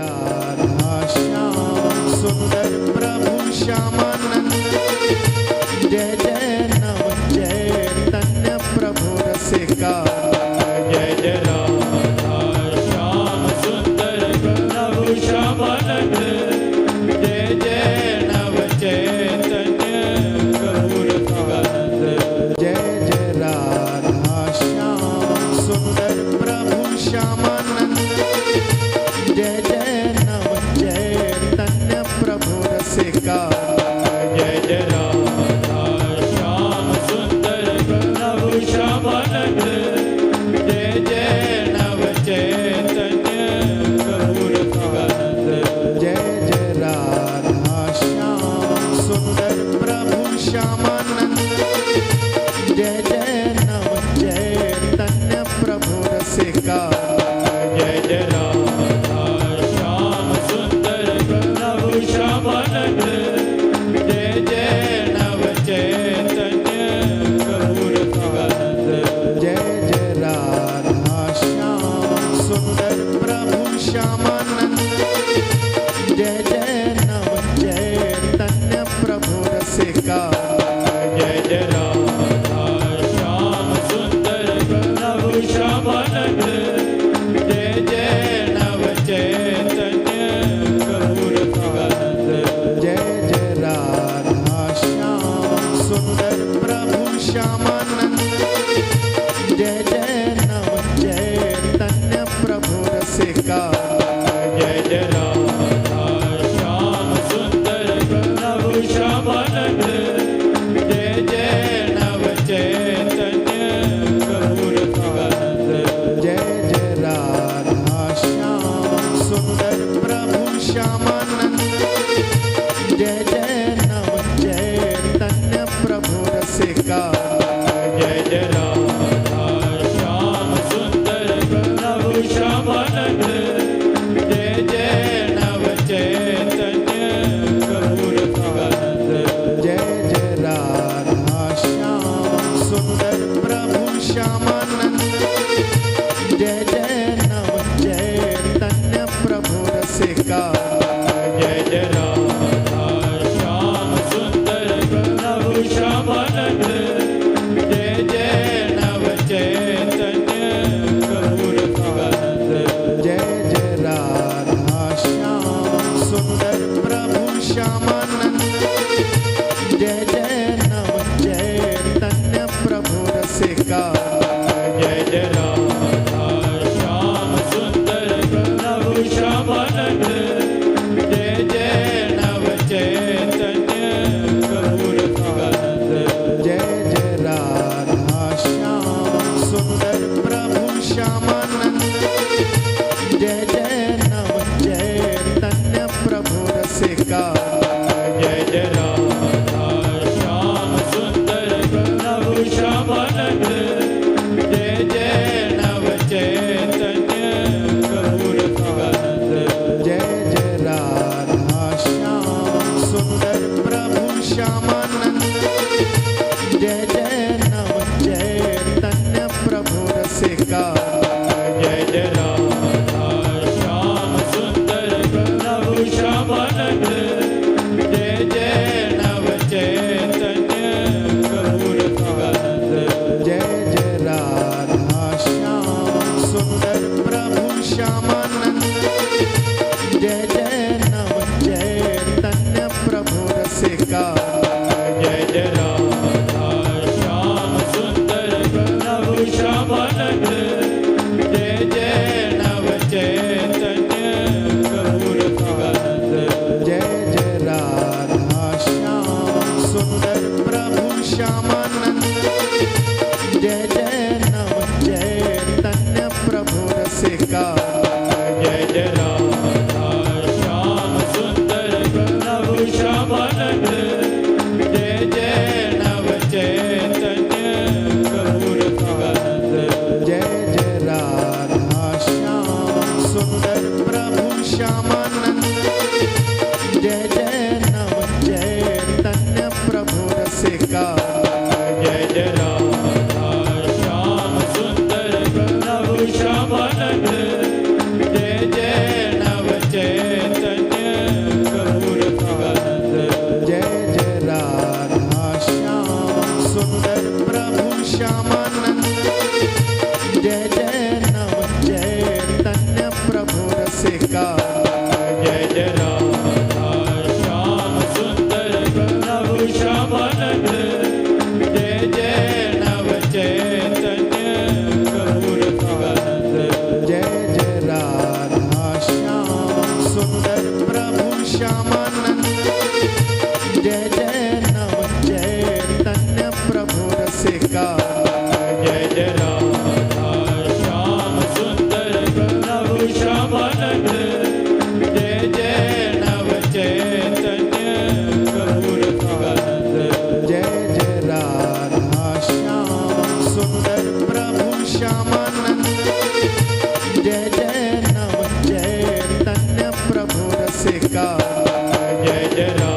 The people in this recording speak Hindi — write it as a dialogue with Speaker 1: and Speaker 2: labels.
Speaker 1: राधा श्याम सुंदर प्रभु श्यामानंद जय जय नव चैतन्य प्रभु रसिका
Speaker 2: जय जय राधा श्याम सुंदर प्रभु श्यामानंद जय जय नव चैतन्य प्रभु रसिकानंद
Speaker 1: जय जय राधा श्याम सुंदर प्रभु श्यामानंद जय जय नव चैतन्य प्रभु रसिका
Speaker 2: जय जय राधा श्याम सुंदर प्रभु श्यामानंद जय जय नव चैतन्य प्रभु रसिकानंद
Speaker 1: जय जय राधा श्याम सुंदर प्रभु श्यामानंद जय जय नव चैतन्य प्रभु रसिका
Speaker 2: जय जय राधा श्याम सुंदर प्रभु श्यामानंद जय जय नव चैतन्य प्रभु रसिकानंद
Speaker 1: जय जय राधा श्याम सुंदर प्रभु श्यामानंद जय जय नव चैतन्य प्रभु रसिका
Speaker 2: जय जय राधा श्याम सुंदर प्रभु श्यामानंद जय जय नव चैतन्य प्रभु रसिकानंद
Speaker 1: जय जय राधा श्याम सुंदर प्रभु श्यामानंद जय जय नव चैतन्य प्रभु रसिका
Speaker 2: जय जय राधा श्याम सुंदर प्रभु श्यामानंद जय जय नव चैतन्य प्रभु रसिकानंद
Speaker 1: जय जय राधा श्याम सुंदर प्रभु श्यामानंद जय जय नव चैतन्य प्रभु रसिका
Speaker 2: जय जय राधा श्याम सुंदर प्रभु श्यामानंद जय जय नव चैतन्य प्रभु रसिकानंद
Speaker 1: जय जय राधा श्याम सुंदर प्रभु श्यामानंद जय जय नव चैतन्य प्रभु रसिका
Speaker 2: जय जय राधा श्याम सुंदर प्रभु श्यामानंद जय जय नव चैतन्य प्रभु रसिकानंद
Speaker 1: जय जय राधा श्याम सुंदर प्रभु श्यामानंद जय जय नव चैतन्य प्रभु रसिका
Speaker 2: जय जय राधा श्याम सुंदर प्रभु श्यामानंद जय जय नव चैतन्य प्रभु रसिकानंद
Speaker 1: जय जय राधा श्याम सुंदर प्रभु श्यामानंद जय जय नव चैतन्य प्रभु रसिका
Speaker 2: जय जय राधा श्याम सुंदर प्रभु श्यामानंद जय जय नव चैतन्य प्रभु रसिकानंद
Speaker 1: जय जय राधा श्याम सुंदर प्रभु श्यामानंद जय जय नव चैतन्य प्रभु रसिका
Speaker 2: जय जय राधा श्याम सुंदर प्रभु श्यामानंद जय जय नव चैतन्य प्रभु रसिकानंद
Speaker 1: जय जय राधा श्याम सुंदर प्रभु श्यामानंद जय जय नव चैतन्य प्रभु रसिका
Speaker 2: जय जय राधा श्याम सुंदर प्रभु श्यामानंद जय जय नव चैतन्य प्रभु रसिकानंद
Speaker 1: जय जय राधा श्याम सुंदर प्रभु श्यामानंद जय जय नव चैतन्य प्रभु रसिका
Speaker 2: जय जय राधा श्याम सुंदर प्रभु श्यामानंद जय जय नव चैतन्य प्रभु रसिकानंद
Speaker 1: जय जय राधा श्याम सुंदर प्रभु श्यामानंद जय जय नव चैतन्य प्रभु रसिका
Speaker 2: जय जय राधा श्याम सुंदर प्रभु श्यामानंद जय जय नव चैतन्य जय जय नव चैतन्य प्रभु रसिकानंद
Speaker 1: जय जय राधा श्याम सुंदर प्रभु श्यामानंद जय जय नव चैतन्य प्रभु रसिकानंद
Speaker 2: जय जय